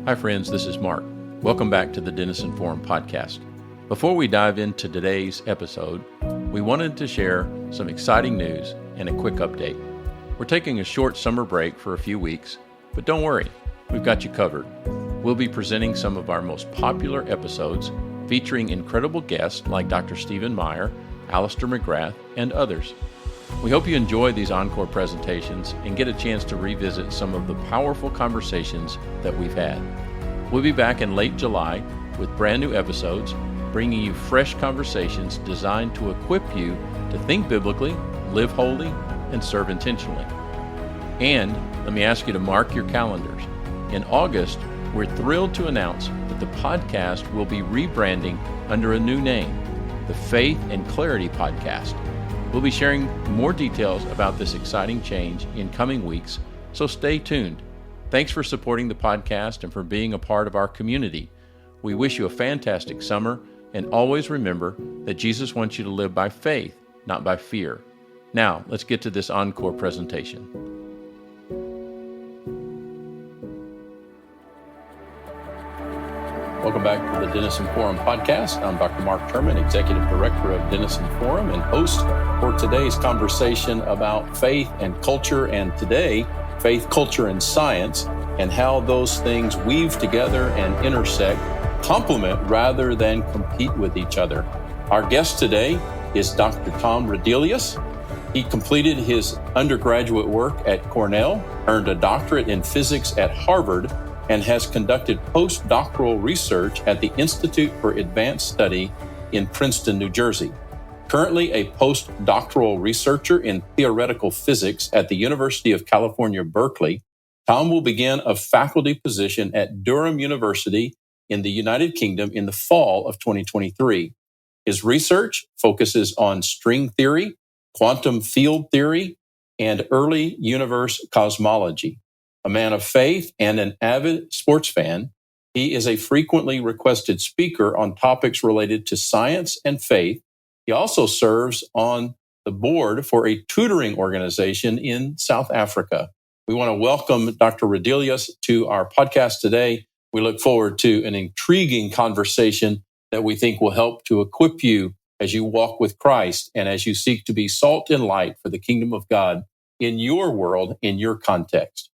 Hi friends, this is Mark. Welcome back to the Denison Forum podcast. Before we dive into today's episode, we wanted to share some exciting news and a quick update. We're taking a short summer break for a few weeks, but don't worry, we've got you covered. We'll be presenting some of our most popular episodes featuring incredible guests like Dr. Stephen Meyer, Alistair McGrath, and others. We hope you enjoy these encore presentations and get a chance to revisit some of the powerful conversations that we've had. We'll be back in late July with brand new episodes, bringing you fresh conversations designed to equip you to think biblically, live holy, and serve intentionally. And let me ask you to mark your calendars. In August, we're thrilled to announce that the podcast will be rebranding under a new name, the Faith and Clarity Podcast. We'll be sharing more details about this exciting change in coming weeks, so stay tuned. Thanks for supporting the podcast and for being a part of our community. We wish you a fantastic summer, and always remember that Jesus wants you to live by faith, not by fear. Now, let's get to this encore presentation. Welcome back to the Denison Forum podcast. I'm Dr. Mark Turman, Executive Director of Denison Forum and host for today's conversation about faith and culture, and today, faith, culture, and science, and how those things weave together and intersect, complement rather than compete with each other. Our guest today is Dr. Tom Rudelius. He completed his undergraduate work at Cornell, earned a doctorate in physics at Harvard, and has conducted postdoctoral research at the Institute for Advanced Study in Princeton, New Jersey. Currently a postdoctoral researcher in theoretical physics at the University of California, Berkeley, Tom will begin a faculty position at Durham University in the United Kingdom in the fall of 2023. His research focuses on string theory, quantum field theory, and early universe cosmology. A man of faith and an avid sports fan, he is a frequently requested speaker on topics related to science and faith. He also serves on the board for a tutoring organization in South Africa. We want to welcome Dr. Rudelius to our podcast today. We look forward to an intriguing conversation that we think will help to equip you as you walk with Christ and as you seek to be salt and light for the kingdom of God in your world, in your context.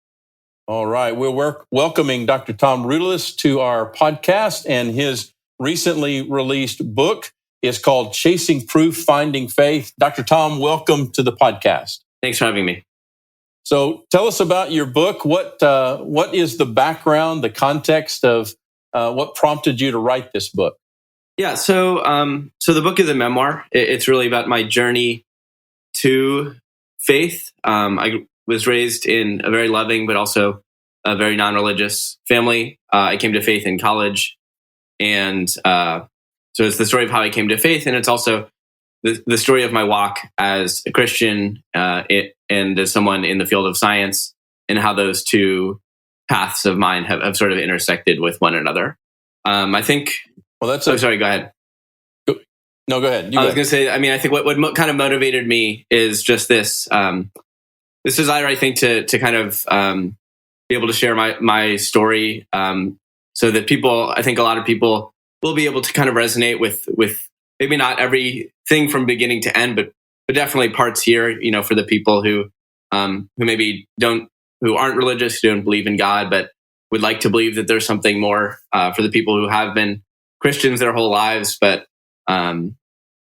All right, we're welcoming Dr. Tom Rudelius to our podcast, and his recently released book is called Chasing Proof, Finding Faith. Dr. Tom, welcome to the podcast. Thanks for having me. So tell us about your book. What is the background, the context of what prompted you to write this book? Yeah, so the book is a memoir. It's really about my journey to faith. I was raised in a very loving but also a very non-religious family. I came to faith in college, and so it's the story of how I came to faith, and it's also the story of my walk as a Christian and as someone in the field of science, and how those two paths of mine have sort of intersected with one another. I think... Well, that's... sorry, go ahead. No, go ahead. I was going to say, I think what kind of motivated me is just this. This desire, I think, to kind of be able to share my story so that people, I think a lot of people will be able to kind of resonate with maybe not everything from beginning to end, but definitely parts here, for the people who maybe who aren't religious, who don't believe in God, but would like to believe that there's something more, for the people who have been Christians their whole lives, but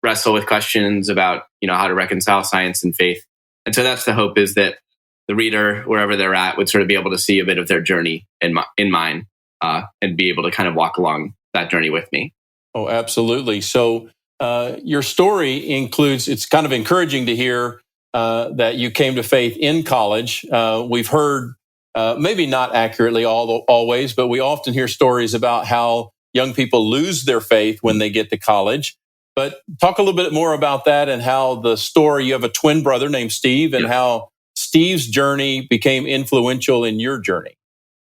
wrestle with questions about, how to reconcile science and faith. And so that's the hope, is that the reader, wherever they're at, would sort of be able to see a bit of their journey in mine, and be able to kind of walk along that journey with me. Oh, absolutely. So your story includes, it's kind of encouraging to hear that you came to faith in college. We've heard, maybe not accurately always, but we often hear stories about how young people lose their faith when they get to college. But talk a little bit more about that and how the story, you have a twin brother named Steve, and how Steve's journey became influential in your journey.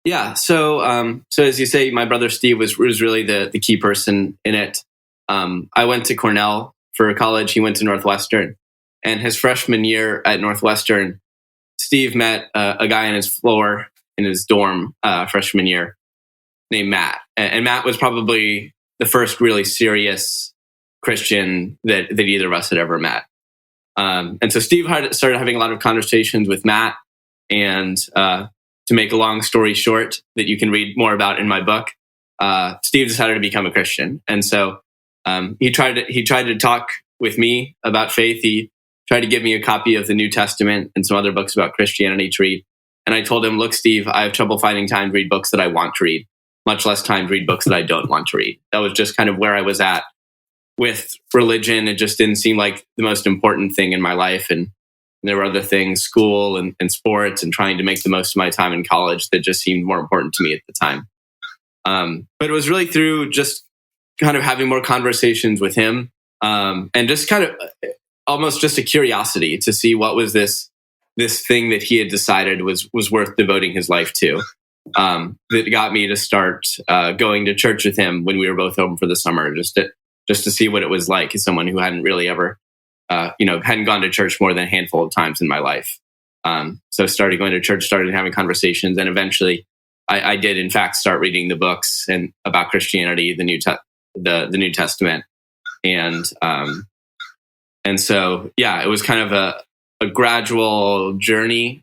Yeah. So as you say, my brother Steve was really the key person in it. I went to Cornell for college. He went to Northwestern, and his freshman year at Northwestern, Steve met a guy on his floor in his dorm freshman year named Matt. And Matt was probably the first really serious Christian that either of us had ever met. And so Steve started having a lot of conversations with Matt. And to make a long story short, that you can read more about in my book, Steve decided to become a Christian. And so he tried to talk with me about faith. He tried to give me a copy of the New Testament and some other books about Christianity to read. And I told him, look, Steve, I have trouble finding time to read books that I want to read, much less time to read books that I don't want to read. That was just kind of where I was at with religion. It just didn't seem like the most important thing in my life. And there were other things, school and sports, and trying to make the most of my time in college that just seemed more important to me at the time. But it was really through just kind of having more conversations with him, and just kind of almost just a curiosity to see what was this thing that he had decided was worth devoting his life to, that got me to start going to church with him when we were both home for the summer, just to see what it was like as someone who hadn't really ever, hadn't gone to church more than a handful of times in my life. So started going to church, started having conversations, and eventually I did in fact start reading the books and about Christianity, the New Testament, and so yeah, it was kind of a gradual journey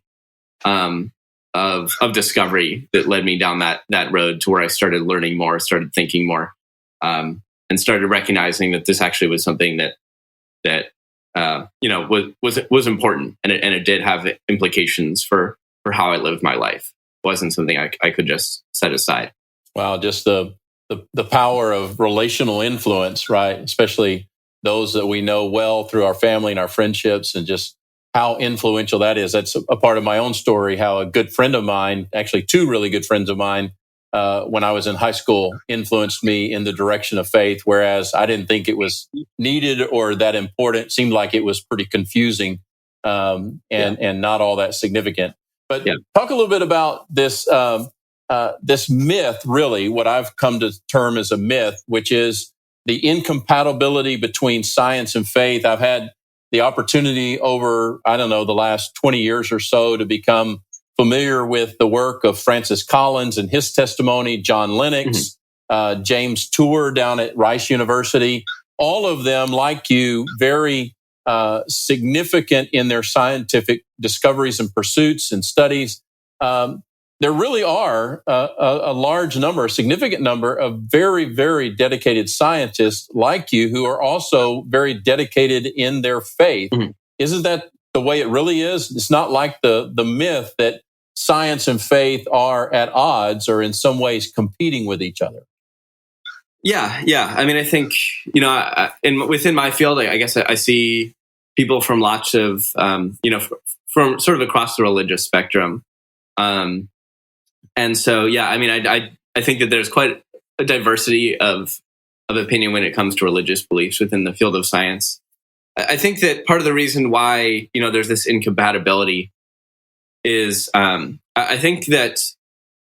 of discovery that led me down that road to where I started learning more, started thinking more, and started recognizing that this actually was something that was important, and it did have implications for how I lived my life. It wasn't something I could just set aside. Wow, just the power of relational influence, right? Especially those that we know well through our family and our friendships, and just how influential that is. That's a part of my own story, how a good friend of mine, actually two really good friends of mine, when I was in high school, influenced me in the direction of faith, whereas I didn't think it was needed or that important. It seemed like it was pretty confusing and not all that significant. But talk a little bit about this this myth, really, what I've come to term as a myth, which is the incompatibility between science and faith. I've had the opportunity over, the last 20 years or so to become familiar with the work of Francis Collins and his testimony, John Lennox, James Tour down at Rice University. All of them, like you, very significant in their scientific discoveries and pursuits and studies. There really are a large number, a significant number of very, very dedicated scientists like you who are also very dedicated in their faith. Mm-hmm. Isn't that the way it really is? It's not like the myth that science and faith are at odds or in some ways competing with each other. Yeah. I mean, I think, within my field, I guess I see people from lots of, from sort of across the religious spectrum. And so, I mean, I think that there's quite a diversity of opinion when it comes to religious beliefs within the field of science. I think that part of the reason why, there's this incompatibility is, I think that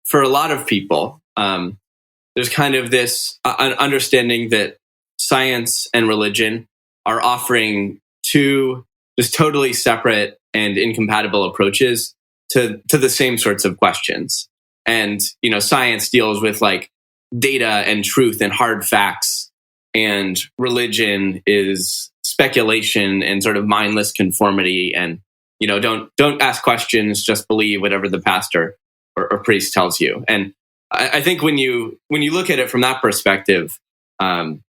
for a lot of people, there's kind of this understanding that science and religion are offering two just totally separate and incompatible approaches to the same sorts of questions. And, science deals with like data and truth and hard facts, and religion is speculation and sort of mindless conformity. And, don't ask questions, just believe whatever the pastor or priest tells you. And I think when you look at it from that perspective, I'm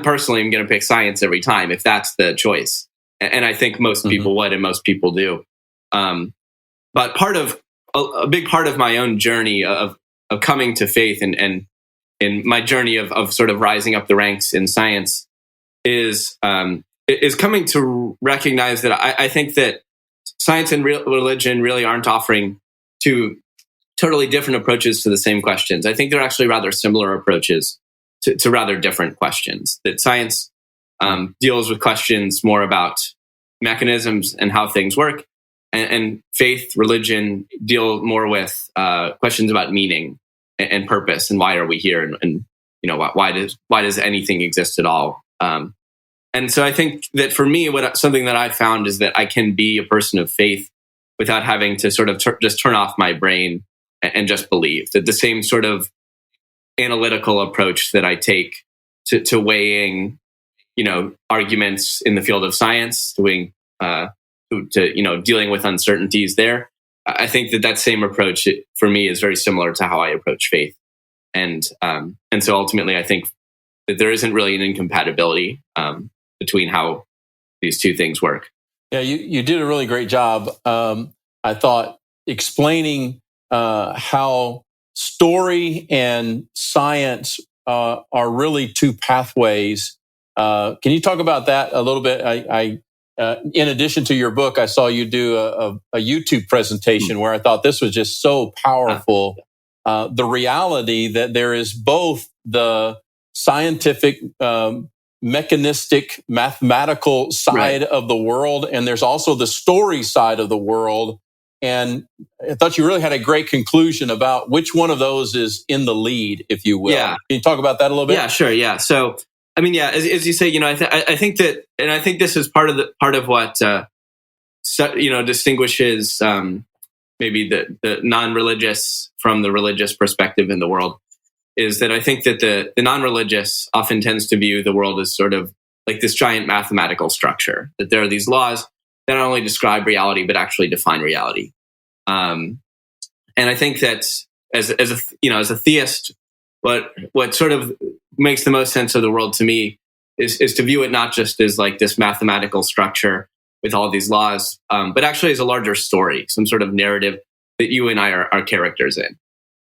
personally going to pick science every time if that's the choice. And I think most people would, and most people do. But a big part of my own journey of coming to faith and my journey of sort of rising up the ranks in science is coming to recognize that I think that science and religion really aren't offering two totally different approaches to the same questions. I think they're actually rather similar approaches to rather different questions. That science deals with questions more about mechanisms and how things work, and faith, religion deal more with questions about meaning and purpose and why are we here, and why does anything exist at all. And so I think that for me, something that I found is that I can be a person of faith without having to sort of just turn off my brain and just believe. That the same sort of analytical approach that I take to weighing, arguments in the field of science, dealing with uncertainties there. I think that same approach for me is very similar to how I approach faith, and so ultimately I think that there isn't really an incompatibility between how these two things work. Yeah, you did a really great job. I thought explaining how story and science are really two pathways. Can you talk about that a little bit? I in addition to your book, I saw you do a YouTube presentation where I thought this was just so powerful. The reality that there is both the scientific, mechanistic, mathematical side of the world, and there's also the story side of the world. And I thought you really had a great conclusion about which one of those is in the lead, if you will. Yeah. Can you talk about that a little bit? Yeah, sure. Yeah. So, I mean, as you say, I think that, and I think this is part of what distinguishes maybe the non-religious from the religious perspective in the world, is that I think that the non-religious often tends to view the world as sort of like this giant mathematical structure, that there are these laws that not only describe reality but actually define reality. And I think that as a theist, what sort of makes the most sense of the world to me is to view it not just as like this mathematical structure with all these laws, but actually as a larger story, some sort of narrative that you and I are characters in.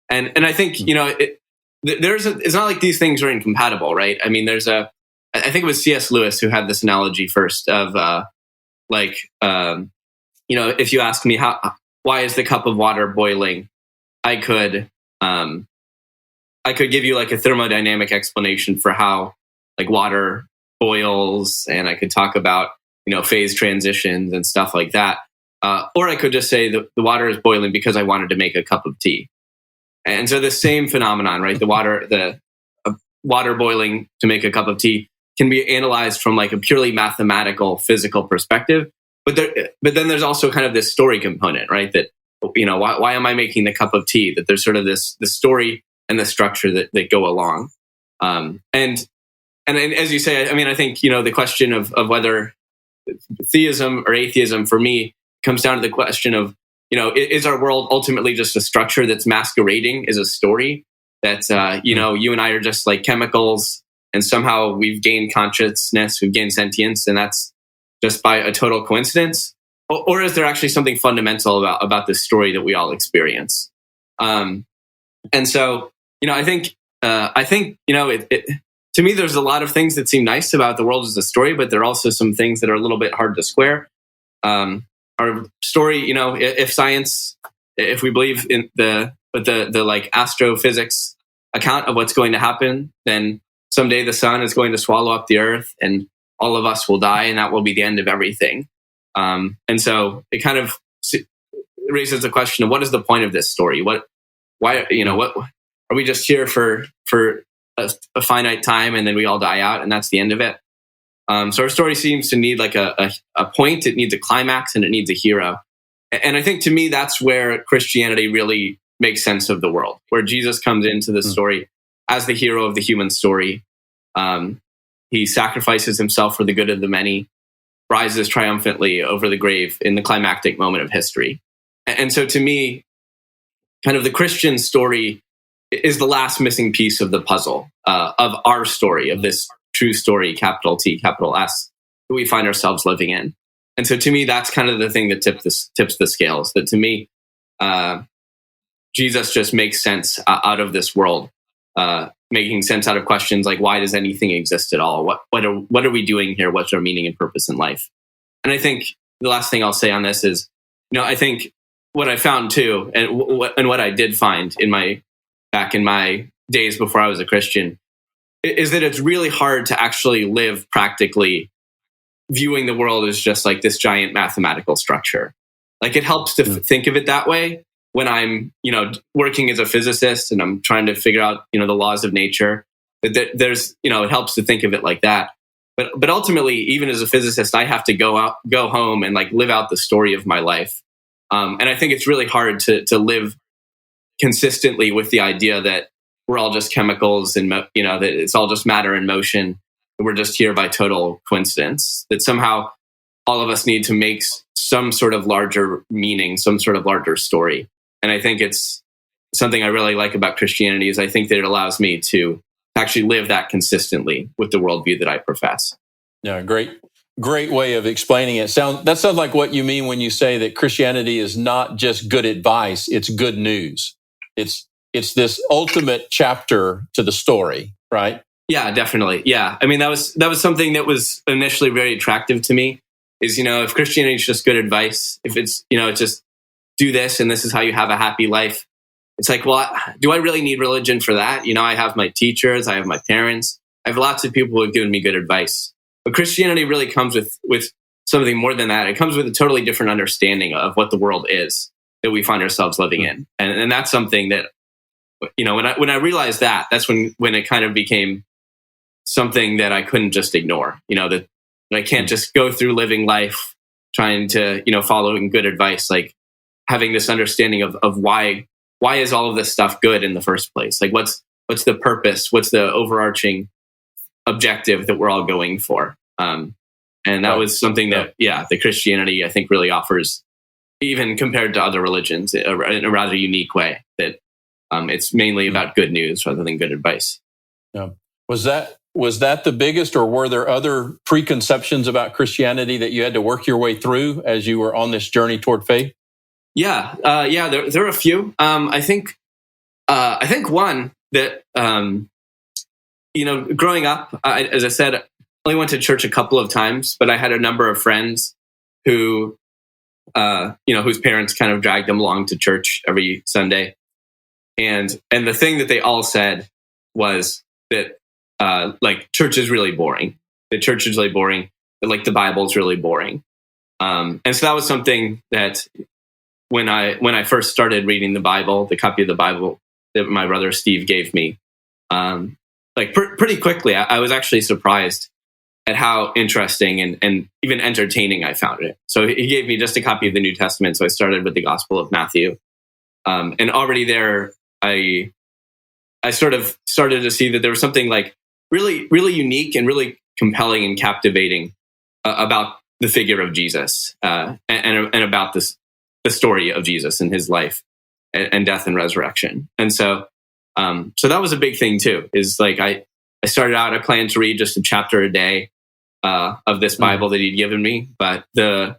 And I think it's not like these things are incompatible, right? I mean, I think it was C.S. Lewis who had this analogy first of if you ask me why is the cup of water boiling, I could give you like a thermodynamic explanation for how like water boils, and I could talk about phase transitions and stuff like that, or I could just say that the water is boiling because I wanted to make a cup of tea. And so the same phenomenon, right? The water boiling to make a cup of tea can be analyzed from like a purely mathematical, physical perspective. But then there's also kind of this story component, right? That why am I making the cup of tea? That there's sort of the story and the structure that go along. And as you say, I mean, I think the question of whether theism or atheism for me comes down to the question of is our world ultimately just a structure that's masquerading as a story? That you and I are just like chemicals, and somehow we've gained consciousness, we've gained sentience, and that's just by a total coincidence? Or is there actually something fundamental about this story that we all experience? And so, I think to me, there's a lot of things that seem nice about the world as a story, but there are also some things that are a little bit hard to square. Our story, if science, if we believe in the like astrophysics account of what's going to happen, then someday the sun is going to swallow up the earth and all of us will die, and that will be the end of everything. And so it kind of raises the question of what is the point of this story? What are we just here for a finite time and then we all die out and that's the end of it? So our story seems to need like a point. It needs a climax and it needs a hero. And I think to me, that's where Christianity really makes sense of the world, where Jesus comes into the story as the hero of the human story. He sacrifices himself for the good of the many, rises triumphantly over the grave in the climactic moment of history. And so to me, kind of the Christian story is the last missing piece of the puzzle of our story, of this true story, capital T, capital S, that we find ourselves living in. And so to me, that's kind of the thing that tips the scales. That to me, Jesus just makes sense out of this world, making sense out of questions like, why does anything exist at all? What are we doing here? What's our meaning and purpose in life? And I think the last thing I'll say on this is, I think what I found too, and what I did find back in my days before I was a Christian, is that it's really hard to actually live practically viewing the world as just like this giant mathematical structure. Like it helps to think of it that way when I'm, working as a physicist and I'm trying to figure out, the laws of nature. That there's, it helps to think of it like that. But ultimately, even as a physicist, I have to go home and like live out the story of my life. And I think it's really hard to live consistently with the idea that we're all just chemicals and, that it's all just matter in motion. We're just here by total coincidence, that somehow all of us need to make some sort of larger meaning, some sort of larger story. And I think it's something I really like about Christianity is I think that it allows me to actually live that consistently with the worldview that I profess. Yeah, great way of explaining it. That sounds like what you mean when you say that Christianity is not just good advice, it's good news. It's this ultimate chapter to the story, right? Yeah, definitely. Yeah. I mean, that was something that was initially very attractive to me is, if Christianity is just good advice, if it's, it's just do this and this is how you have a happy life. It's like, well, do I really need religion for that? I have my teachers, I have my parents, I have lots of people who have given me good advice. But Christianity really comes with something more than that. It comes with a totally different understanding of what the world is that we find ourselves living in. And that's something that, when I realized that's when it kind of became something that I couldn't just ignore, that I can't just go through living life trying to, following good advice, like having this understanding of why is all of this stuff good in the first place? Like what's the purpose? What's the overarching objective that we're all going for? And that was something that, the Christianity, I think, really offers, even compared to other religions, in a rather unique way, that it's mainly about good news rather than good advice. Yeah. Was that the biggest, or were there other preconceptions about Christianity that you had to work your way through as you were on this journey toward faith? Yeah. There are a few. I think one that, growing up, as I said, I only went to church a couple of times, but I had a number of friends who, whose parents kind of dragged them along to church every Sunday. And the thing that they all said was that, church is really boring. The church is really boring. That, the Bible is really boring. And so that was something that when I first started reading the Bible, the copy of the Bible that my brother Steve gave me, pretty quickly, I was actually surprised at how interesting and even entertaining I found it. So he gave me just a copy of the New Testament. So I started with the Gospel of Matthew. And already there, I sort of started to see that there was something really, really unique and really compelling and captivating about the figure of Jesus and about the story of Jesus and his life and death and resurrection. And so that was a big thing too, is I started out, I planned to read just a chapter a day of this Bible that he'd given me. But there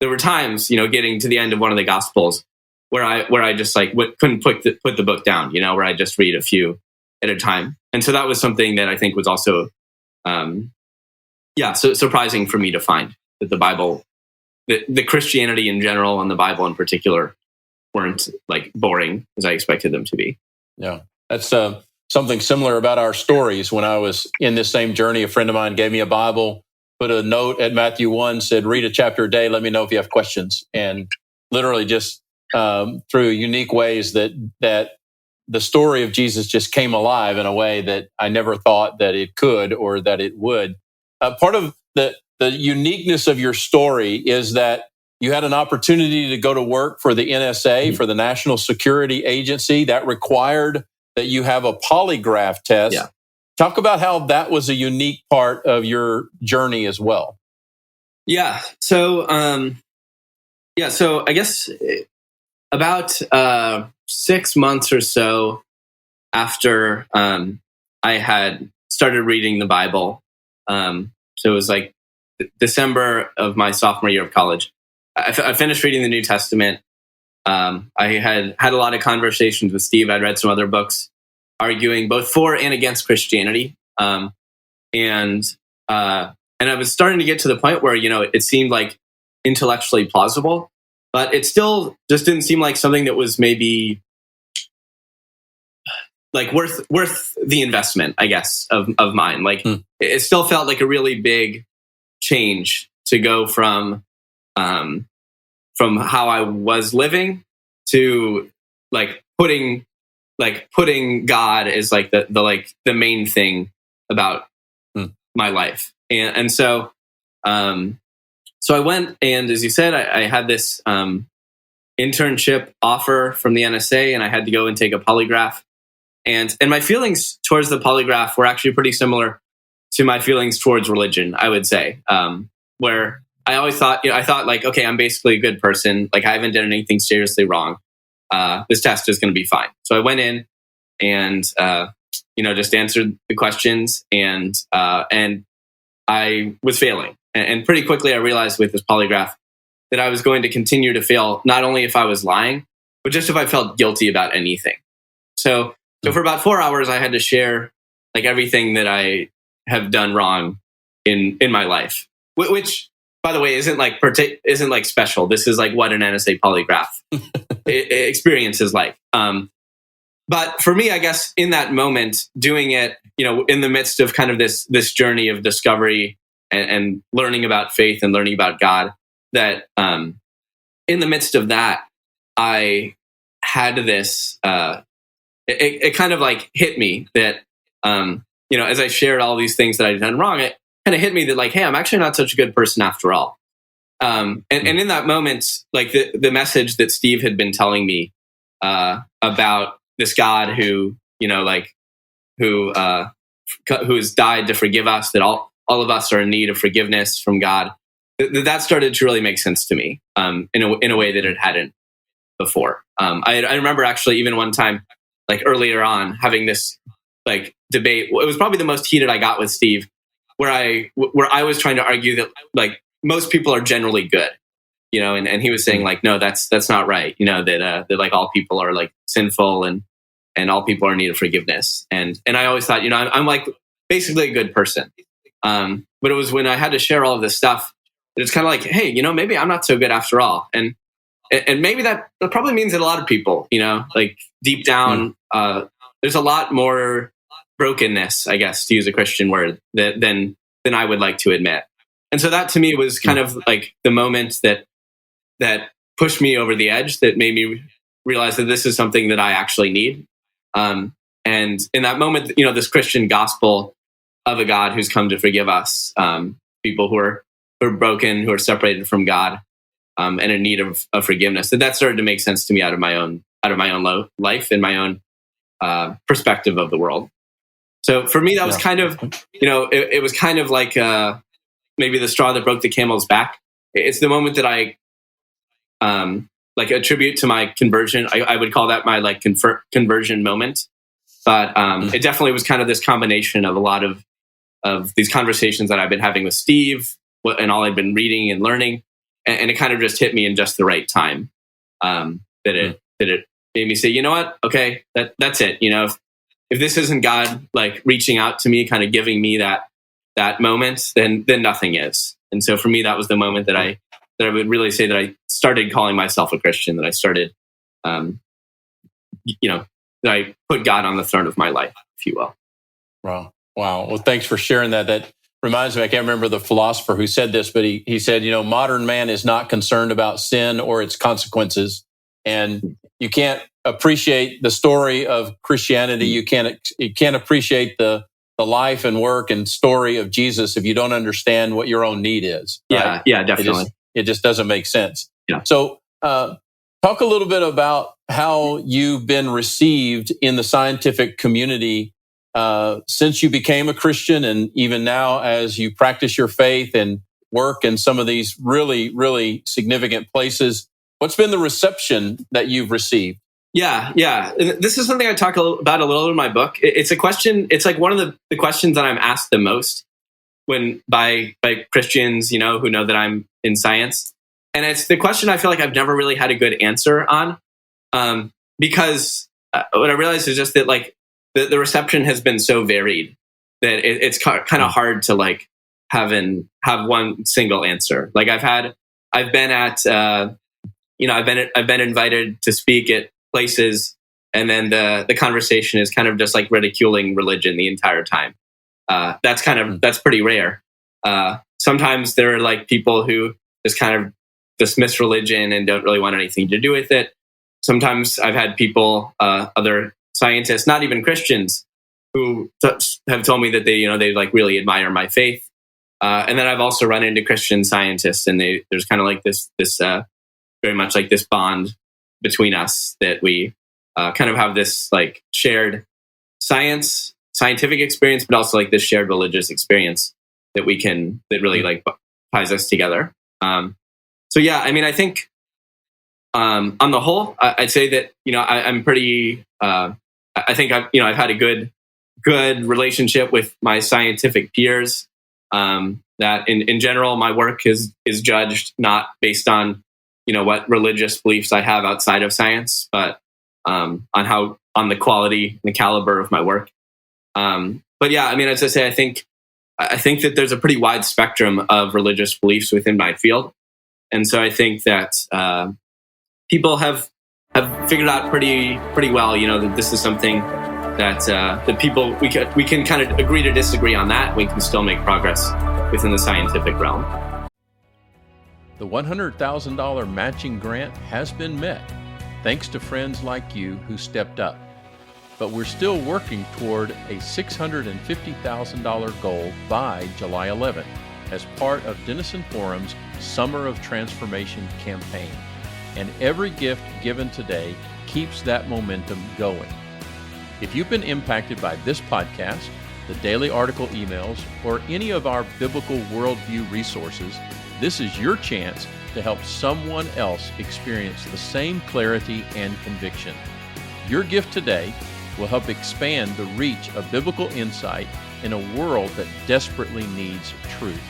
were times, getting to the end of one of the Gospels where I just couldn't put the book down, where I just read a few at a time. And so that was something that I think was also, so surprising for me to find that the Bible, the Christianity in general and the Bible in particular weren't boring as I expected them to be. Yeah, that's something similar about our stories. When I was in this same journey, a friend of mine gave me a Bible, put a note at Matthew 1, said, read a chapter a day. Let me know if you have questions. And literally just through unique ways that the story of Jesus just came alive in a way that I never thought that it could or that it would. Part of the uniqueness of your story is that you had an opportunity to go to work for the NSA, for the National Security Agency. That required that you have a polygraph test. Yeah. Talk about how that was a unique part of your journey as well. Yeah. So, so I guess about 6 months or so after I had started reading the Bible, so it was December of my sophomore year of college, I finished reading the New Testament. I had a lot of conversations with Steve. I'd read some other books arguing both for and against Christianity. And I was starting to get to the point where, it seemed intellectually plausible, but it still just didn't seem like something that was maybe worth the investment, I guess, of mine. It still felt like a really big change to go from how I was living to putting God as the main thing about my life. And so I went, and as you said, I had this internship offer from the NSA, and I had to go and take a polygraph. And my feelings towards the polygraph were actually pretty similar to my feelings towards religion, I would say, where I always thought, I thought like, okay, I'm basically a good person. Like, I haven't done anything seriously wrong. This test is going to be fine. So I went in and, just answered the questions, and I was failing. And pretty quickly I realized with this polygraph that I was going to continue to fail, not only if I was lying, but just if I felt guilty about anything. So for about 4 hours, I had to share like everything that I have done wrong in my life, which, by the way, isn't like special. This is like what an NSA polygraph experience is like. But for me, I guess in that moment, doing it, in the midst of kind of this journey of discovery and learning about faith and learning about God, that in the midst of that, I had this. It kind of like hit me that, as I shared all these things that I'd done wrong, it kind of hit me that like, hey, I'm actually not such a good person after all. And in that moment, like the message that Steve had been telling me about this God who has died to forgive us, that all of us are in need of forgiveness from God, that started to really make sense to me in a way that it hadn't before. I remember actually even one time, like earlier on, having this like debate. It was probably the most heated I got with Steve, where I was trying to argue that like most people are generally good, and he was saying like, no, that's not right. That like all people are like sinful and all people are in need of forgiveness. And I always thought, I'm like basically a good person. But it was when I had to share all of this stuff, it's kind of like, hey, maybe I'm not so good after all. And maybe that probably means that a lot of people, like deep down, there's a lot more brokenness, I guess, to use a Christian word, than I would like to admit. And so that to me was kind of like the moment that pushed me over the edge, that made me realize that this is something that I actually need. And in that moment, this Christian gospel of a God who's come to forgive us, people who are broken, who are separated from God, and in need of forgiveness, that started to make sense to me out of my own life and my own perspective of the world. So for me, that was kind of, it was kind of like maybe the straw that broke the camel's back. It's the moment that I like attribute to my conversion. I would call that my like conversion moment. But it definitely was kind of this combination of a lot of these conversations that I've been having with Steve and all I've been reading and learning. And it kind of just hit me in just the right time, that it made me say, you know what? Okay, that's it. If this isn't God like reaching out to me, kind of giving me that moment, then nothing is. And so for me, that was the moment that I would really say that I started calling myself a Christian. That I started, that I put God on the throne of my life, if you will. Wow. Well, thanks for sharing that. That reminds me, I can't remember the philosopher who said this, but he said, modern man is not concerned about sin or its consequences. And you can't appreciate the story of Christianity. You can't appreciate the life and work and story of Jesus if you don't understand what your own need is. Right? Yeah, definitely. It just doesn't make sense. Yeah. So talk a little bit about how you've been received in the scientific community since you became a Christian, and even now as you practice your faith and work in some of these really, really significant places. What's been the reception that you've received? Yeah. And this is something I talk about a little in my book. It's a question. It's like one of the questions that I'm asked the most by Christians, who know that I'm in science. And it's the question I feel like I've never really had a good answer on, because what I realized is just that like the reception has been so varied that it's kind of hard to like have one single answer. Like I've been invited to speak at places, and then the conversation is kind of just like ridiculing religion the entire time. That's pretty rare. Sometimes there are like people who just kind of dismiss religion and don't really want anything to do with it. Sometimes I've had people, other scientists, not even Christians, who have told me that they like really admire my faith. And then I've also run into Christian scientists, and there's kind of like this very much like this bond between us, that we kind of have this like shared scientific experience, but also like this shared religious experience that really like ties us together. So yeah, I mean, I think on the whole, I'd say that, I'm pretty, I think I've had a good relationship with my scientific peers. That in general, my work is judged not based on, what religious beliefs I have outside of science, but on the quality and the caliber of my work. But yeah, I mean, as I say, I think that there's a pretty wide spectrum of religious beliefs within my field. And so I think that people have figured out pretty well, that this is something that people, we can kind of agree to disagree on that. We can still make progress within the scientific realm. The $100,000 matching grant has been met, thanks to friends like you who stepped up. But we're still working toward a $650,000 goal by July 11th as part of Denison Forum's Summer of Transformation campaign. And every gift given today keeps that momentum going. If you've been impacted by this podcast, the daily article emails, or any of our biblical worldview resources, this is your chance to help someone else experience the same clarity and conviction. Your gift today will help expand the reach of biblical insight in a world that desperately needs truth.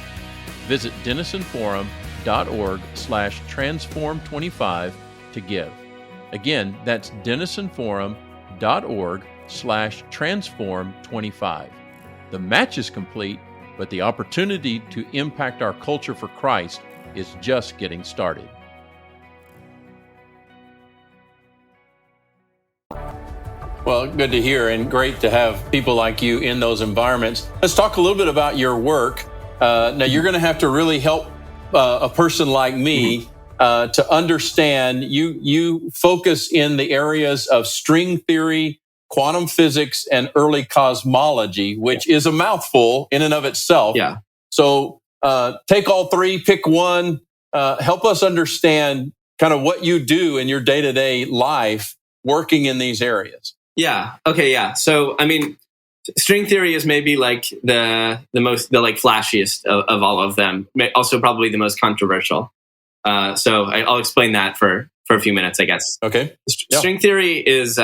Visit denisonforum.org/transform25 to give. Again, that's denisonforum.org/transform25. The match is complete, but the opportunity to impact our culture for Christ is just getting started. Well, good to hear, and great to have people like you in those environments. Let's talk a little bit about your work. Now, you're going to have to really help a person like me to understand. You focus in the areas of string theory, quantum physics, and early cosmology, which is a mouthful in and of itself. Yeah. So take all three, pick one, help us understand kind of what you do in your day-to-day life working in these areas. Yeah. Okay. Yeah. So, I mean, string theory is maybe like the like flashiest of all of them. Also, probably the most controversial. So I'll explain that for a few minutes, I guess. Okay. Yeah. String theory is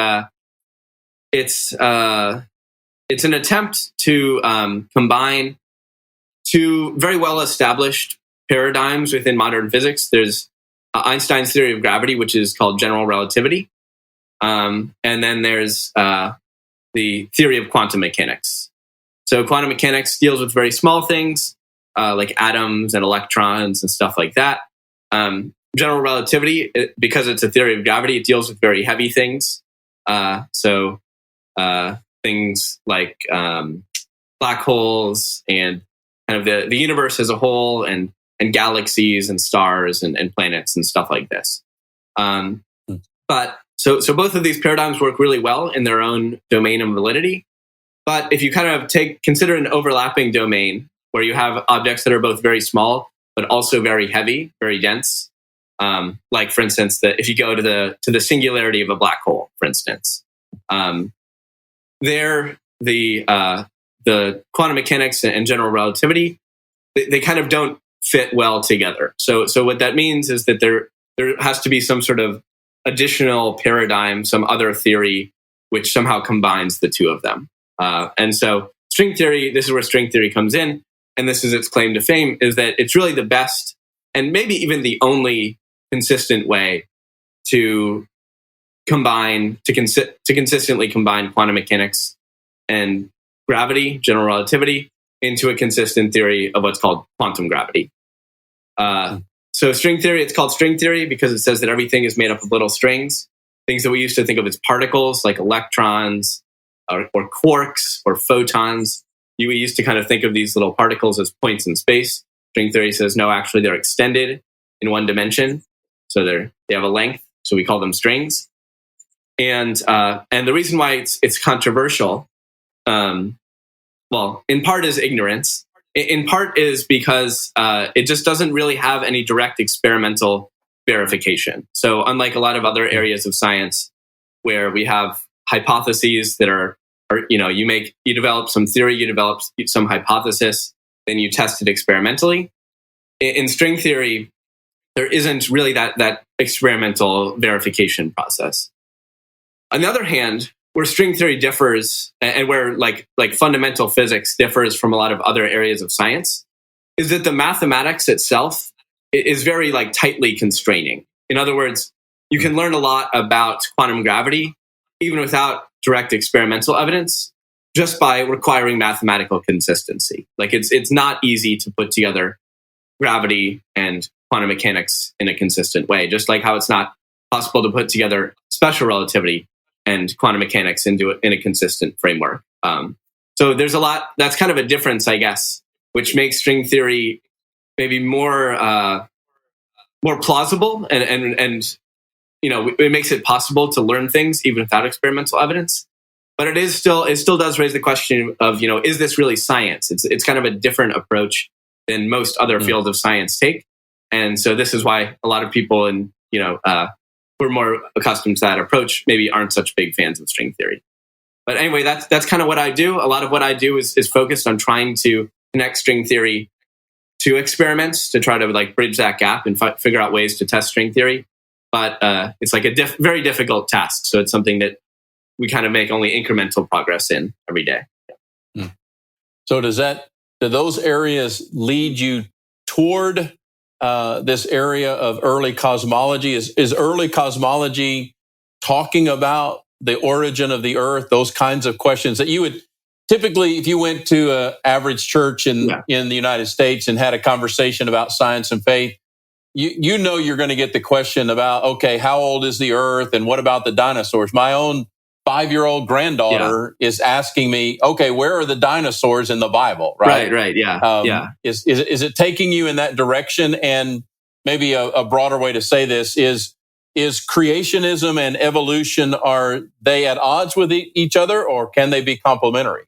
it's an attempt to combine two very well established paradigms within modern physics. There's Einstein's theory of gravity, which is called general relativity. And then there's the theory of quantum mechanics. So quantum mechanics deals with very small things like atoms and electrons and stuff like that. General relativity, because it's a theory of gravity, it deals with very heavy things. So things like black holes and kind of the universe as a whole, and galaxies and stars and planets and stuff like this. But so both of these paradigms work really well in their own domain and validity. But if you kind of consider an overlapping domain where you have objects that are both very small but also very heavy, very dense, like for instance, if you go to the singularity of a black hole, for instance, the quantum mechanics and general relativity, they kind of don't fit well together. So what that means is that there has to be some sort of additional paradigm, some other theory, which somehow combines the two of them. And so string theory, this is where string theory comes in, and this is its claim to fame, is that it's really the best and maybe even the only consistent way to consistently combine quantum mechanics and gravity, general relativity, into a consistent theory of what's called quantum gravity. So string theory, it's called string theory because it says that everything is made up of little strings, things that we used to think of as particles, like electrons or quarks or photons. We used to kind of think of these little particles as points in space. String theory says, no, actually they're extended in one dimension. So they have a length, so we call them strings. And the reason why it's controversial, well, in part is ignorance. In part is because it just doesn't really have any direct experimental verification. So unlike a lot of other areas of science where we have hypotheses that are you develop some theory, you develop some hypothesis, then you test it experimentally. In string theory, there isn't really that experimental verification process. On the other hand, where string theory differs and where like fundamental physics differs from a lot of other areas of science is that the mathematics itself is very like tightly constraining. In other words, you can learn a lot about quantum gravity even without direct experimental evidence just by requiring mathematical consistency. Like it's not easy to put together gravity and quantum mechanics in a consistent way, just like how it's not possible to put together special relativity and quantum mechanics in a consistent framework. So there's a lot, that's kind of a difference, I guess, which makes string theory maybe more plausible and it makes it possible to learn things even without experimental evidence. But it still does raise the question of, is this really science? It's kind of a different approach than most other fields of science take. And so this is why a lot of people who are more accustomed to that approach maybe aren't such big fans of string theory. But anyway, that's kind of what I do. A lot of what I do is focused on trying to connect string theory to experiments to try to like bridge that gap and figure out ways to test string theory. But it's like a very difficult task. So it's something that we kind of make only incremental progress in every day. So do those areas lead you toward this area of early cosmology? Is early cosmology talking about the origin of the earth, those kinds of questions that you would typically, if you went to an average church in the United States and had a conversation about science and faith, you're going to get the question about, okay, how old is the earth and what about the dinosaurs? My own 5-year-old granddaughter is asking me, okay, where are the dinosaurs in the Bible? Right. Yeah. Is it taking you in that direction? And maybe a broader way to say this is creationism and evolution, are they at odds with each other, or can they be complementary?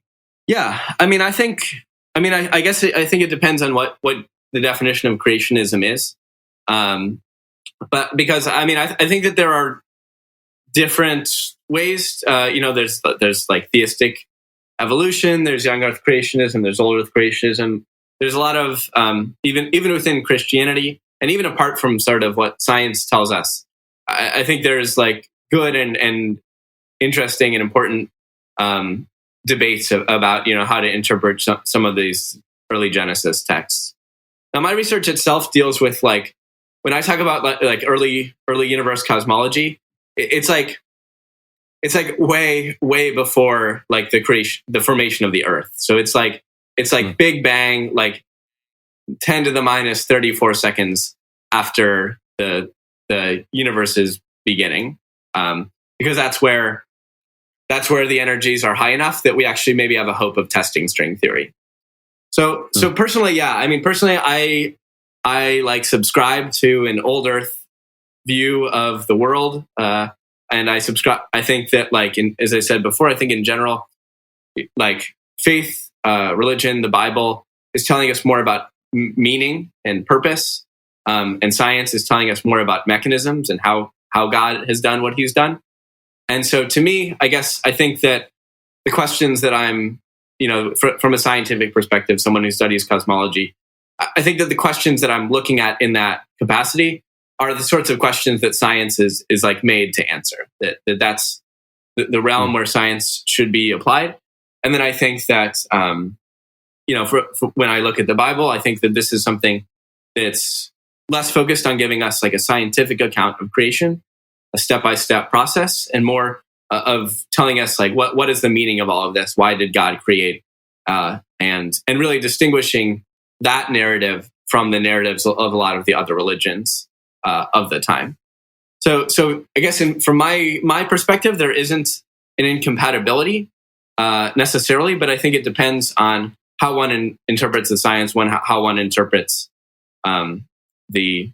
Yeah. I guess I think it depends on what the definition of creationism is. But because I think that there are different ways. There's like theistic evolution. There's young Earth creationism. There's old Earth creationism. There's a lot of even within Christianity, and even apart from sort of what science tells us, I think there's like good and interesting and important debates about how to interpret some of these early Genesis texts. Now, my research itself deals with like when I talk about like early universe cosmology, it's like way before like the formation of the Earth. So it's like Big Bang, like 10 to the minus 34 seconds after the universe's beginning, because that's where the energies are high enough that we actually maybe have a hope of testing string theory. So personally, I like subscribe to an old Earth view of the world, and I think that as I said before, I think in general, like faith, religion, the Bible is telling us more about meaning and purpose, and science is telling us more about mechanisms and how God has done what He's done. And so, to me, I think that the questions that I'm, from a scientific perspective, someone who studies cosmology, I think that the questions that I'm looking at in that capacity are the sorts of questions that science is like made to answer. That's the realm where science should be applied. And then I think that, for when I look at the Bible, I think that this is something that's less focused on giving us like a scientific account of creation, a step-by-step process, and more of telling us like what is the meaning of all of this? Why did God create? And really distinguishing that narrative from the narratives of a lot of the other religions of the time. So I guess from my perspective, there isn't an incompatibility necessarily, but I think it depends on how one interprets the science, how one interprets the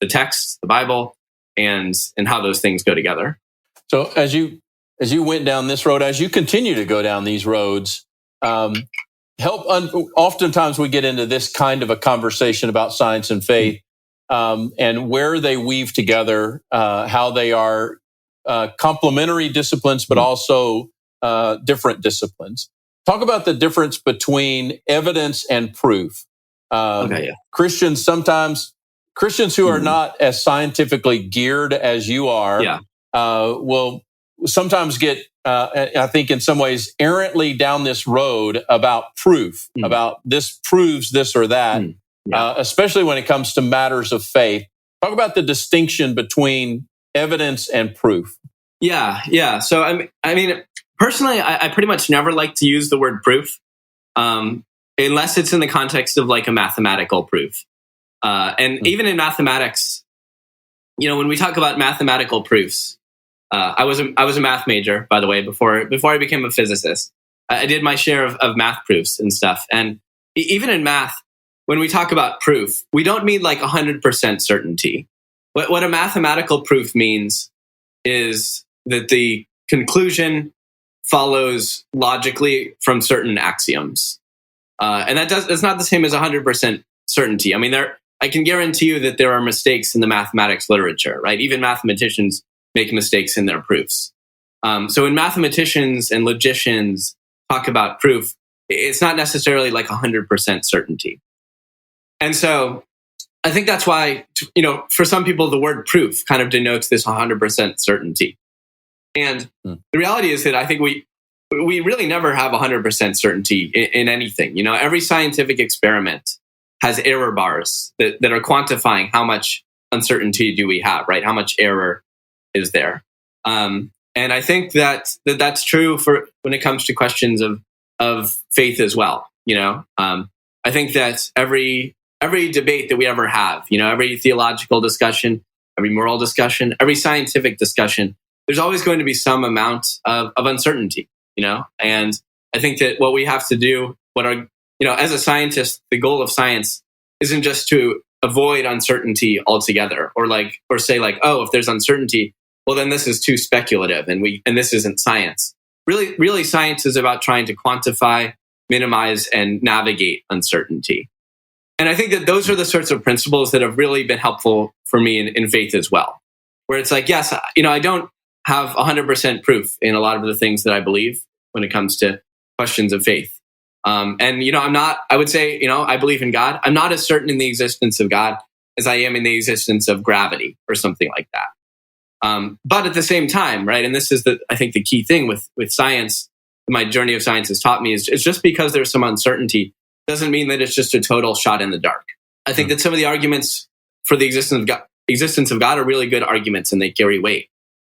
text, the Bible, and how those things go together. So as you went down this road, as you continue to go down these roads, oftentimes we get into this kind of a conversation about science and faith, and where they weave together, how they are complementary disciplines, but also different disciplines. Talk about the difference between evidence and proof. Christians who are not as scientifically geared as you are will sometimes get, I think in some ways, errantly down this road about proof, about this proves this or that, especially when it comes to matters of faith. Talk about the distinction between evidence and proof. Yeah. So, I mean, personally, I pretty much never like to use the word proof, unless it's in the context of like a mathematical proof. And even in mathematics, when we talk about mathematical proofs, I was a math major, by the way, before I became a physicist. I did my share of math proofs and stuff. And even in math, when we talk about proof, we don't mean like 100% certainty. What a mathematical proof means is that the conclusion follows logically from certain axioms. And that's not the same as 100% certainty. I mean, I can guarantee you that there are mistakes in the mathematics literature, right? Even mathematicians make mistakes in their proofs. So when mathematicians and logicians talk about proof, it's not necessarily like 100% certainty. And so I think that's why, for some people, the word proof kind of denotes this 100% certainty. And the reality is that I think we really never have 100% certainty in anything. Every scientific experiment has error bars that are quantifying how much uncertainty do we have, right? How much error is there? And I think that's true for when it comes to questions of faith as well. I think that every debate that we ever have, every theological discussion, every moral discussion, every scientific discussion, there's always going to be some amount of uncertainty, and I think that what we have to do, as a scientist, the goal of science isn't just to avoid uncertainty altogether or say like, oh, if there's uncertainty, well, then this is too speculative and this isn't science. Really, science is about trying to quantify, minimize, and navigate uncertainty. And I think that those are the sorts of principles that have really been helpful for me in faith as well, where it's like, yes, I don't have 100% proof in a lot of the things that I believe when it comes to questions of faith. And, I would say, I believe in God. I'm not as certain in the existence of God as I am in the existence of gravity or something like that. But at the same time, right, and this is I think the key thing with science, my journey of science has taught me is it's just because there's some uncertainty doesn't mean that it's just a total shot in the dark. I think that some of the arguments for the existence of God are really good arguments and they carry weight.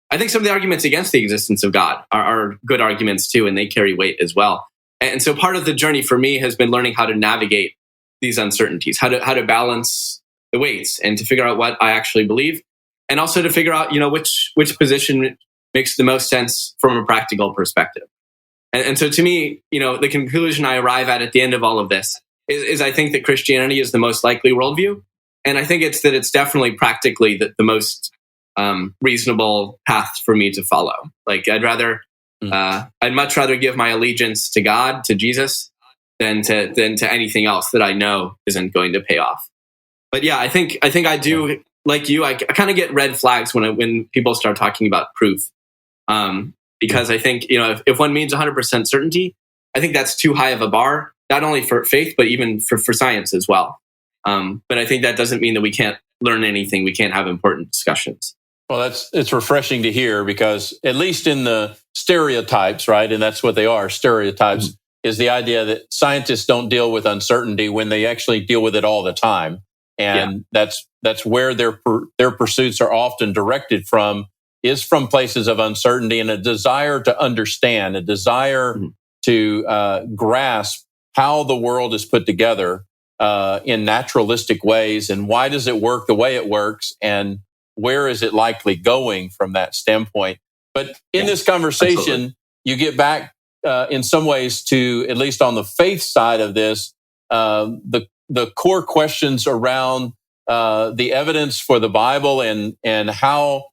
I think some of the arguments against the existence of God are good arguments too, and they carry weight as well. And so part of the journey for me has been learning how to navigate these uncertainties, how to balance the weights and to figure out what I actually believe, and also to figure out, which position makes the most sense from a practical perspective. And so to me, the conclusion I arrive at the end of all of this is I think that Christianity is the most likely worldview. And I think it's definitely practically the most reasonable path for me to follow. Like I'd much rather give my allegiance to God, to Jesus, than to anything else that I know isn't going to pay off. But yeah, I think I do, like you, I kind of get red flags when people start talking about proof. Because I think, if one means 100% certainty, I think that's too high of a bar, not only for faith, but even for science as well. But I think that doesn't mean that we can't learn anything. We can't have important discussions. Well, it's refreshing to hear, because at least in the stereotypes, right, and that's what they are, stereotypes, is the idea that scientists don't deal with uncertainty when they actually deal with it all the time. And that's where their pursuits are often directed from, is from places of uncertainty and a desire to understand, a desire to grasp how the world is put together in naturalistic ways, and why does it work the way it works, and where is it likely going from that standpoint. But in this conversation, you get back in some ways to, at least on the faith side of this, the core questions around the evidence for the Bible, and how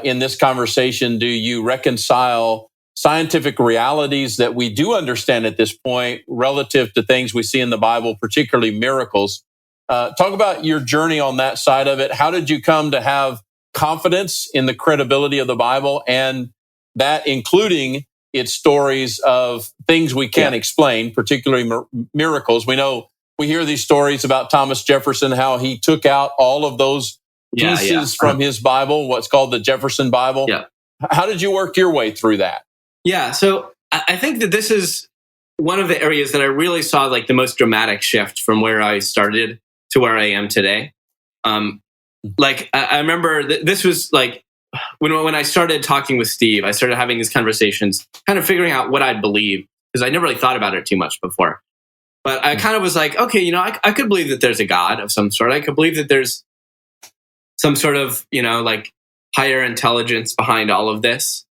in this conversation do you reconcile scientific realities that we do understand at this point relative to things we see in the Bible, particularly miracles, Talk about your journey on that side of it. How did you come to have confidence in the credibility of the Bible, and that including its stories of things we can't explain, particularly miracles? We hear these stories about Thomas Jefferson, how he took out all of those pieces from his Bible, what's called the Jefferson Bible. Yeah. How did you work your way through that? Yeah, so I think that this is one of the areas that I really saw like the most dramatic shift from where I started to where I am today. Like I remember this was like when I started talking with Steve, I started having these conversations, kind of figuring out what I'd believe, because I never really thought about it too much before. But I kind of was like, okay, I could believe that there's a God of some sort. I could believe that there's some sort of, like higher intelligence behind all of this.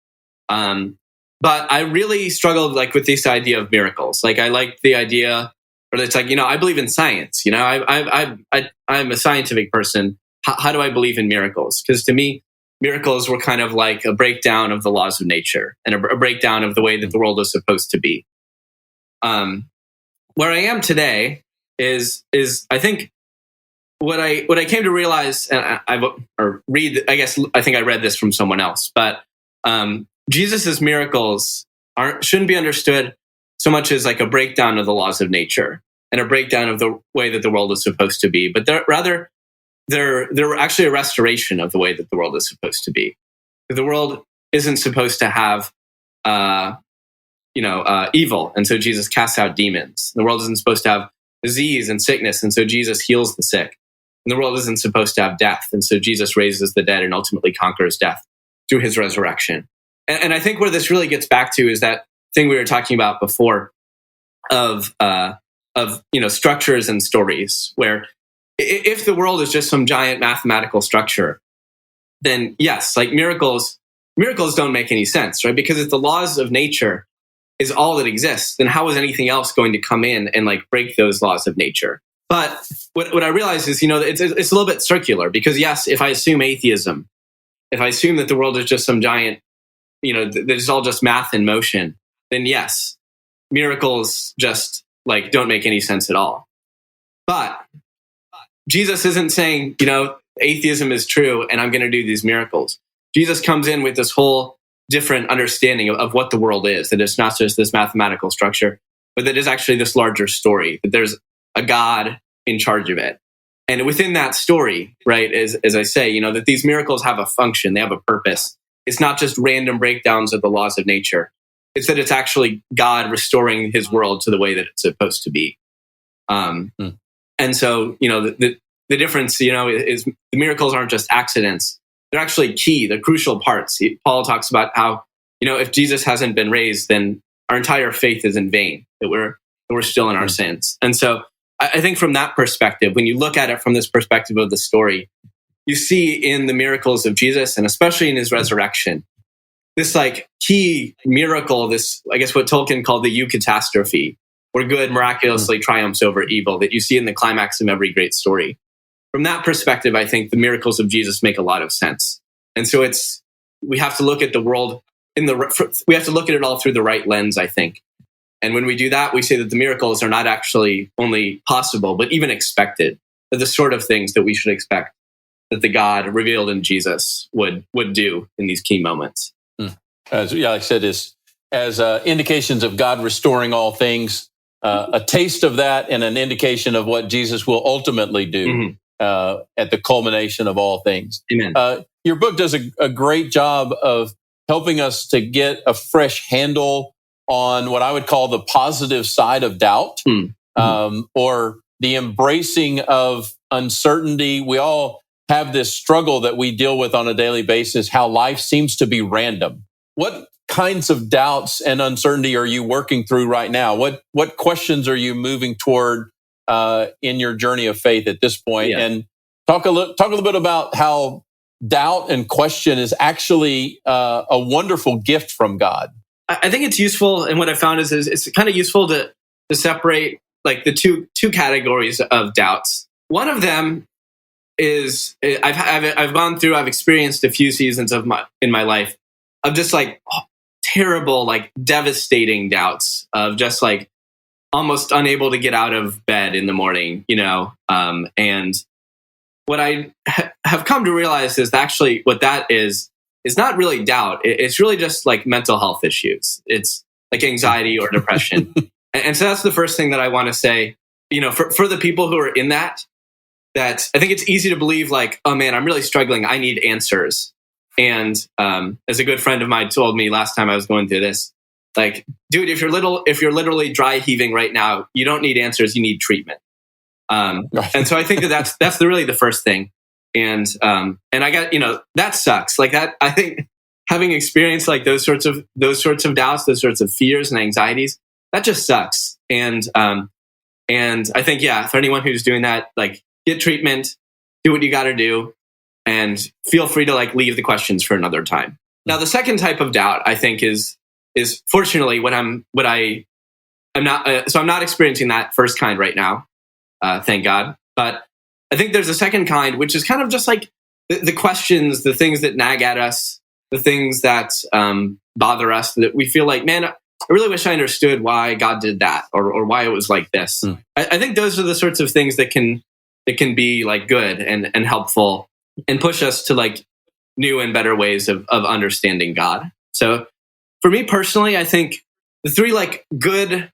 But I really struggled like with this idea of miracles. Like I liked the idea, or it's like, I believe in science. I'm a scientific person. How do I believe in miracles? Because to me, miracles were kind of like a breakdown of the laws of nature and a breakdown of the way that the world is supposed to be. Where I am today is I think what I came to realize, and I think I read this from someone else, but Jesus's miracles shouldn't be understood so much as like a breakdown of the laws of nature and a breakdown of the way that the world is supposed to be, but they're actually a restoration of the way that the world is supposed to be. The world isn't supposed to have evil, and so Jesus casts out demons. The world isn't supposed to have disease and sickness, and so Jesus heals the sick. And the world isn't supposed to have death, and so Jesus raises the dead and ultimately conquers death through his resurrection. And I think where this really gets back to is that thing we were talking about before of structures and stories, where if the world is just some giant mathematical structure, then yes, like miracles don't make any sense, right? Because if the laws of nature is all that exists, then how is anything else going to come in and like break those laws of nature? But what I realize is, it's a little bit circular, because yes, if I assume atheism, if I assume that the world is just some giant, that it's all just math in motion, then yes, miracles just like don't make any sense at all. But Jesus isn't saying, atheism is true and I'm going to do these miracles. Jesus comes in with this whole different understanding of what the world is, that it's not just this mathematical structure, but that is actually this larger story, that there's a God in charge of it. And within that story, right, as I say, that these miracles have a function, they have a purpose. It's not just random breakdowns of the laws of nature. It's that it's actually God restoring his world to the way that it's supposed to be. And so, the difference, is the miracles aren't just accidents. They're actually key, the crucial parts. Paul talks about how, if Jesus hasn't been raised, then our entire faith is in vain, that we're still in our sins. And so I think from that perspective, when you look at it from this perspective of the story, you see in the miracles of Jesus, and especially in his resurrection, this like key miracle, this, I guess what Tolkien called the eucatastrophe, where good miraculously triumphs over evil, that you see in the climax of every great story. From that perspective, I think the miracles of Jesus make a lot of sense. And so we have to look at the world we have to look at it all through the right lens, I think. And when we do that, we say that the miracles are not actually only possible, but even expected. They're the sort of things that we should expect that the God revealed in Jesus would do in these key moments. Like I said, as indications of God restoring all things, a taste of that and an indication of what Jesus will ultimately do at the culmination of all things. Amen. Your book does a great job of helping us to get a fresh handle on what I would call the positive side of doubt, or the embracing of uncertainty. We all have this struggle that we deal with on a daily basis, how life seems to be random. What kinds of doubts and uncertainty are you working through right now? What questions are you moving toward in your journey of faith at this point? Yeah. And talk a little bit about how doubt and question is actually a wonderful gift from God. I think it's useful, and what I found is it's kind of useful to separate like the two categories of doubts. One of them is I've experienced a few seasons in my life of just like terrible, like devastating doubts of just like almost unable to get out of bed in the morning, and what I have come to realize is actually what that is not really doubt. It's really just like mental health issues. It's like anxiety or depression. And so that's the first thing that I want to say, for the people who are in that I think it's easy to believe like, oh man, I'm really struggling. I need answers. And as a good friend of mine told me last time I was going through this, like, dude, if you're literally dry heaving right now, you don't need answers. You need treatment. And so I think that's really the first thing. And I got, that sucks. Like that, I think having experienced like those sorts of doubts, those sorts of fears and anxieties, that just sucks. And I think, for anyone who's doing that, like get treatment, do what you got to do, and feel free to like leave the questions for another time. Now, the second type of doubt I think is fortunately I'm not experiencing that first kind right now. Thank God. But I think there's a second kind, which is kind of just like the questions, the things that nag at us, the things that bother us, that we feel like, man, I really wish I understood why God did that or why it was like this. I think those are the sorts of things that can be like good and helpful and push us to like new and better ways of understanding God. So for me personally, I think the three like good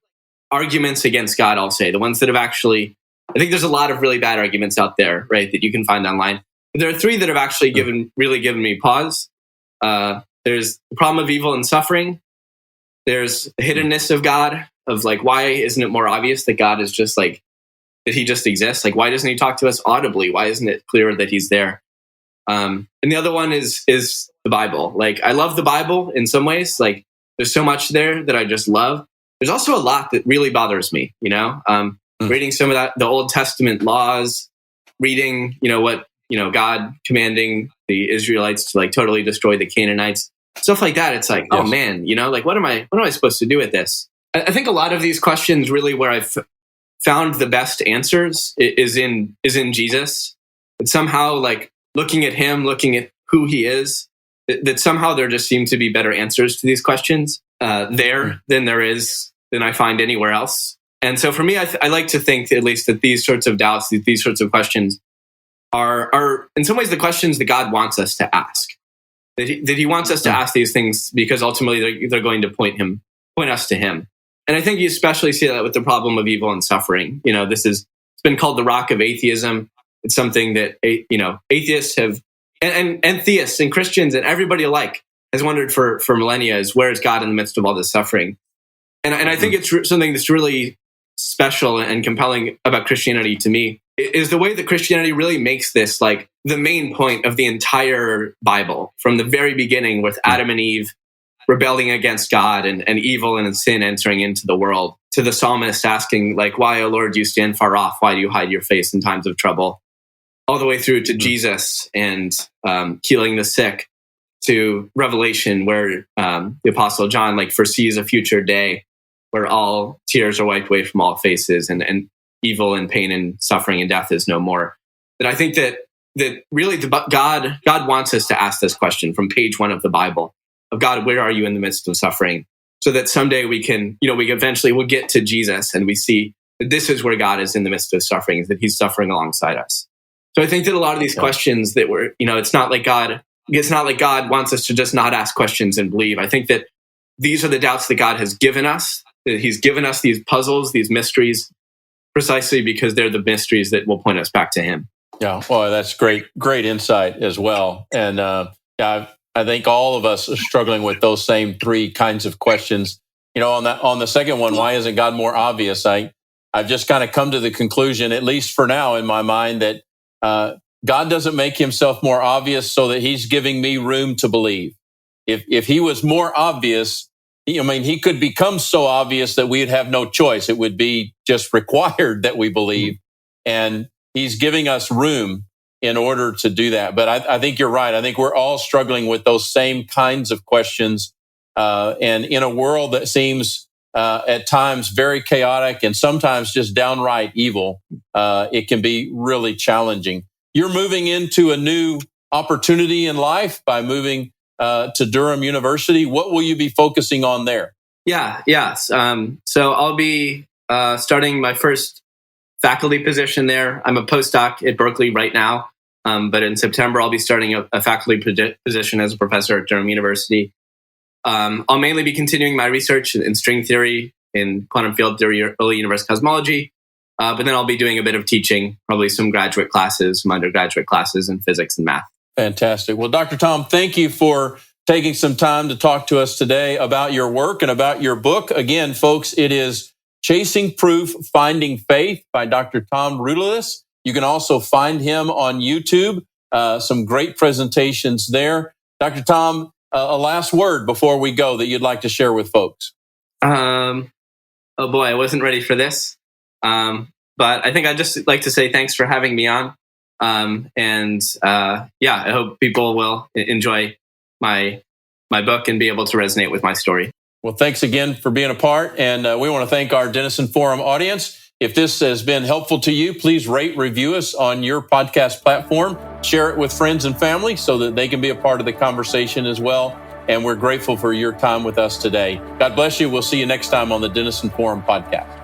arguments against God, I'll say, the ones that have actually, I think there's a lot of really bad arguments out there, right, that you can find online. But there are three that have actually really given me pause. There's the problem of evil and suffering. There's the hiddenness of God, of like, why isn't it more obvious that God is just like, that he just exists? Like, why doesn't he talk to us audibly? Why isn't it clear that he's there? And the other one is the Bible. Like, I love the Bible in some ways. Like, there's so much there that I just love. There's also a lot that really bothers me, reading some of the Old Testament laws, reading, what, God commanding the Israelites to like totally destroy the Canaanites, stuff like that. It's like, oh man, like, what am I supposed to do with this? I think a lot of these questions really where I've found the best answers is in Jesus. And somehow like looking at him, looking at who he is, that somehow there just seem to be better answers to these questions than I find anywhere else. And so for me, I like to think at least that these sorts of doubts, these sorts of questions are in some ways the questions that God wants us to ask. That he wants us to ask these things because ultimately they're going to point us to him. And I think you especially see that with the problem of evil and suffering. It's been called the rock of atheism. It's something that atheists have and theists and Christians and everybody alike has wondered for millennia is, where is God in the midst of all this suffering? And I think it's something that's really special and compelling about Christianity to me is the way that Christianity really makes this like the main point of the entire Bible from the very beginning, with Adam and Eve rebelling against God and evil and sin entering into the world, to the psalmist asking like, why, O Lord, do you stand far off? Why do you hide your face in times of trouble? All the way through to Jesus and healing the sick, to Revelation where the Apostle John like foresees a future day where all tears are wiped away from all faces and evil and pain and suffering and death is no more. That I think that really God wants us to ask this question from page 1 of the Bible of, God, where are you in the midst of suffering? So that someday we eventually will get to Jesus and we see that this is where God is in the midst of suffering, that he's suffering alongside us. So I think that a lot of these questions that were, it's not like God wants us to just not ask questions and believe. I think that these are the doubts that God has given us, that he's given us these puzzles, these mysteries, precisely because they're the mysteries that will point us back to him. Yeah, well, that's great insight as well. And I think all of us are struggling with those same three kinds of questions. On the second one, why isn't God more obvious? I've just kind of come to the conclusion, at least for now in my mind, that God doesn't make himself more obvious so that he's giving me room to believe. If he was more obvious, he could become so obvious that we'd have no choice. It would be just required that we believe. And he's giving us room in order to do that. But I think you're right. I think we're all struggling with those same kinds of questions. And in a world that seems at times very chaotic and sometimes just downright evil, it can be really challenging. You're moving into a new opportunity in life by moving to Durham University. What will you be focusing on there? Yeah. So I'll be starting my first faculty position there. I'm a postdoc at Berkeley right now, but in September I'll be starting a faculty position as a professor at Durham University. I'll mainly be continuing my research in string theory, in quantum field theory, early universe cosmology, but then I'll be doing a bit of teaching, probably some graduate classes, some undergraduate classes in physics and math. Fantastic. Well, Dr. Tom, thank you for taking some time to talk to us today about your work and about your book. Again, folks, it is Chasing Proof, Finding Faith by Dr. Tom Rudelius. You can also find him on YouTube. Some great presentations there. Dr. Tom, a last word before we go that you'd like to share with folks. Oh boy, I wasn't ready for this. But I think I'd just like to say thanks for having me on. I hope people will enjoy my book and be able to resonate with my story. Well, thanks again for being a part. And we want to thank our Denison Forum audience. If this has been helpful to you, please rate, review us on your podcast platform. Share it with friends and family so that they can be a part of the conversation as well. And we're grateful for your time with us today. God bless you. We'll see you next time on the Denison Forum podcast.